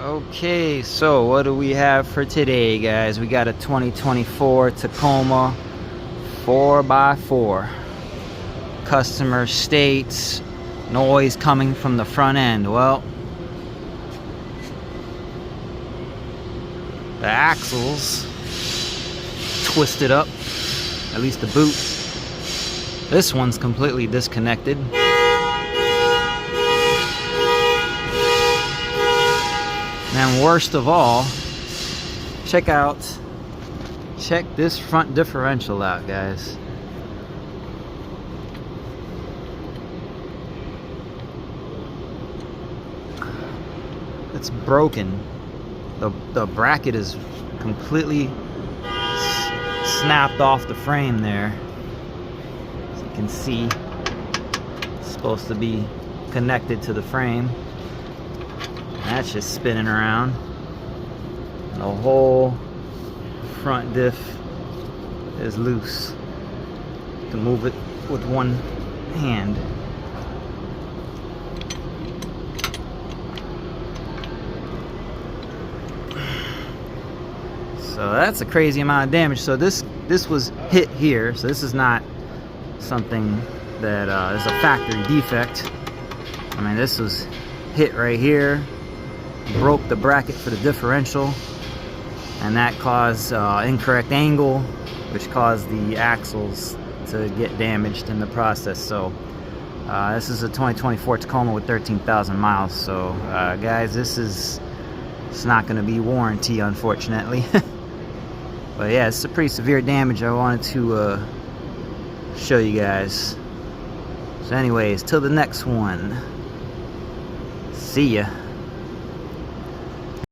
Okay, so what do we have for today, guys? We got a 2024 Tacoma 4x4. Customer states noise coming from the front end. Well, the axles twisted up, at least the boot. This one's completely disconnected. And worst of all, check this front differential out, guys. It's broken. The bracket is completely snapped off the frame there. As you can see, it's supposed to be connected to the frame. That's just spinning around. The whole front diff is loose. You can move it with one hand. So that's a crazy amount of damage. So this was hit here. So this is not something that is a factory defect. I mean, this was hit right here. Broke the bracket for the differential, and that caused incorrect angle, which caused the axles to get damaged in the process. So this is a 2024 Tacoma with 13,000 miles. So guys, it's not going to be warranty, unfortunately. But yeah, it's a pretty severe damage. I wanted to show you guys. So anyways, till the next one, see ya.